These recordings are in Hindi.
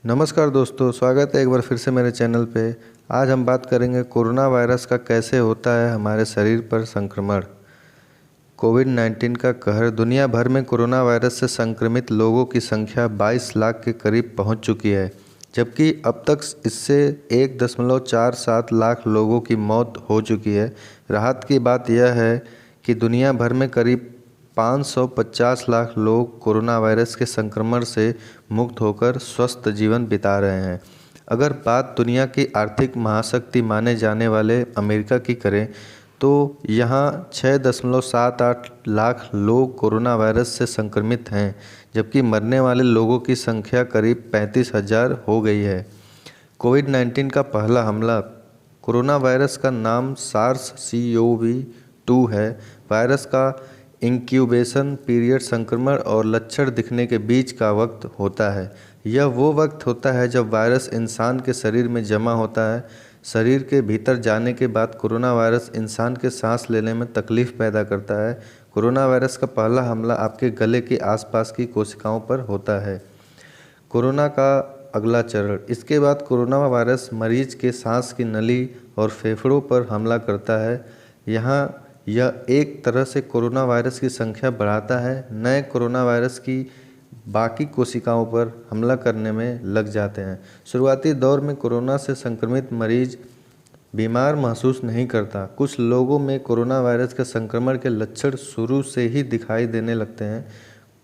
नमस्कार दोस्तों, स्वागत है एक बार फिर से मेरे चैनल पे। आज हम बात करेंगे कोरोना वायरस का कैसे होता है हमारे शरीर पर संक्रमण। कोविड-19 का कहर। दुनिया भर में कोरोना वायरस से संक्रमित लोगों की संख्या 22 लाख के करीब पहुंच चुकी है, जबकि अब तक इससे 1.47 लाख लोगों की मौत हो चुकी है। राहत की बात यह है कि दुनिया भर में करीब 550 लाख लोग कोरोना वायरस के संक्रमण से मुक्त होकर स्वस्थ जीवन बिता रहे हैं। अगर बात दुनिया की आर्थिक महाशक्ति माने जाने वाले अमेरिका की करें तो यहाँ 6.78 लाख लोग कोरोना वायरस से संक्रमित हैं, जबकि मरने वाले लोगों की संख्या करीब 35,000 हो गई है। कोविड-19 का पहला हमला। कोरोना वायरस का नाम SARS-CoV-2 है। वायरस का इंक्यूबेशन पीरियड संक्रमण और लक्षण दिखने के बीच का वक्त होता है। यह वो वक्त होता है जब वायरस इंसान के शरीर में जमा होता है। शरीर के भीतर जाने के बाद कोरोना वायरस इंसान के सांस लेने में तकलीफ पैदा करता है। कोरोना वायरस का पहला हमला आपके गले के आसपास की कोशिकाओं पर होता है। कोरोना का अगला चरण। इसके बाद कोरोना वायरस मरीज के सांस की नली और फेफड़ों पर हमला करता है। यहाँ यह एक तरह से कोरोना वायरस की संख्या बढ़ाता है। नए कोरोना वायरस की बाकी कोशिकाओं पर हमला करने में लग जाते हैं। शुरुआती दौर में कोरोना से संक्रमित मरीज बीमार महसूस नहीं करता। कुछ लोगों में कोरोना वायरस के संक्रमण के लक्षण शुरू से ही दिखाई देने लगते हैं।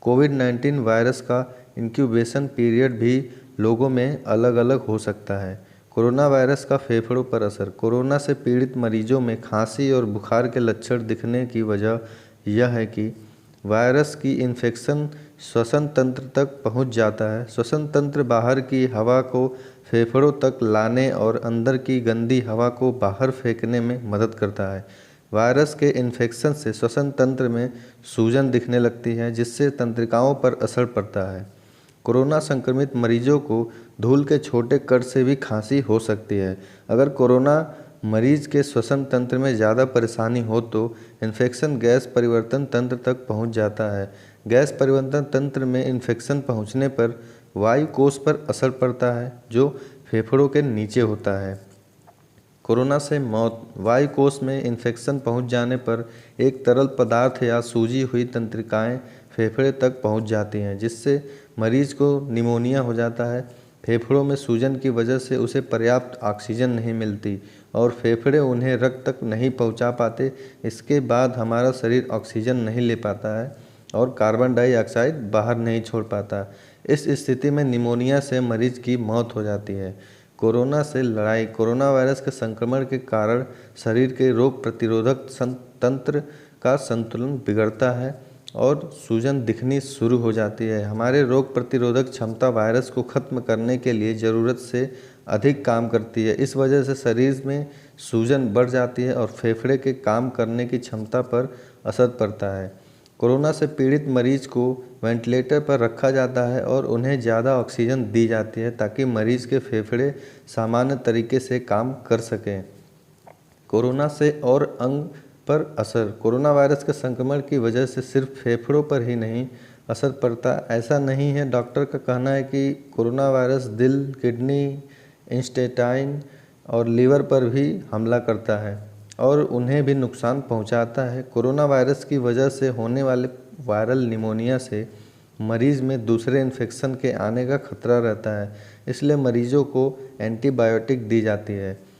कोविड-19 वायरस का इंक्यूबेशन पीरियड भी लोगों में अलग अलग हो सकता है। कोरोना वायरस का फेफड़ों पर असर। कोरोना से पीड़ित मरीजों में खांसी और बुखार के लक्षण दिखने की वजह यह है कि वायरस की इन्फेक्शन श्वसन तंत्र तक पहुंच जाता है। श्वसन तंत्र बाहर की हवा को फेफड़ों तक लाने और अंदर की गंदी हवा को बाहर फेंकने में मदद करता है। वायरस के इन्फेक्शन से श्वसन तंत्र में सूजन दिखने लगती है, जिससे तंत्रिकाओं पर असर पड़ता है। कोरोना संक्रमित मरीजों को धूल के छोटे कण से भी खांसी हो सकती है। अगर कोरोना मरीज के श्वसन तंत्र में ज़्यादा परेशानी हो तो इन्फेक्शन गैस परिवर्तन तंत्र तक पहुंच जाता है। गैस परिवर्तन तंत्र में इन्फेक्शन पहुंचने पर वायु कोष पर असर पड़ता है, जो फेफड़ों के नीचे होता है। कोरोना से मौत। वायु कोष में इन्फेक्शन पहुंच जाने पर एक तरल पदार्थ या सूजी हुई तंत्रिकाएं फेफड़े तक पहुंच जाती हैं, जिससे मरीज को निमोनिया हो जाता है। फेफड़ों में सूजन की वजह से उसे पर्याप्त ऑक्सीजन नहीं मिलती और फेफड़े उन्हें रक्त तक नहीं पहुंचा पाते। इसके बाद हमारा शरीर ऑक्सीजन नहीं ले पाता है और कार्बन डाइऑक्साइड बाहर नहीं छोड़ पाता। इस स्थिति में निमोनिया से मरीज की मौत हो जाती है। कोरोना से लड़ाई। कोरोना वायरस के संक्रमण के कारण शरीर के रोग प्रतिरोधक तंत्र का संतुलन बिगड़ता है और सूजन दिखनी शुरू हो जाती है। हमारे रोग प्रतिरोधक क्षमता वायरस को खत्म करने के लिए ज़रूरत से अधिक काम करती है। इस वजह से शरीर में सूजन बढ़ जाती है और फेफड़े के काम करने की क्षमता पर असर पड़ता है। कोरोना से पीड़ित मरीज को वेंटिलेटर पर रखा जाता है और उन्हें ज़्यादा ऑक्सीजन दी जाती है ताकि मरीज के फेफड़े सामान्य तरीके से काम कर सकें। कोरोना से और अंग पर असर। कोरोना वायरस के संक्रमण की वजह से सिर्फ फेफड़ों पर ही नहीं असर पड़ता, ऐसा नहीं है। डॉक्टर का कहना है कि कोरोना वायरस दिल, किडनी, इंटेस्टाइन और लीवर पर भी हमला करता है और उन्हें भी नुकसान पहुंचाता है। कोरोना वायरस की वजह से होने वाले वायरल निमोनिया से मरीज में दूसरे इन्फेक्शन के आने का खतरा रहता है, इसलिए मरीजों को एंटीबायोटिक दी जाती है।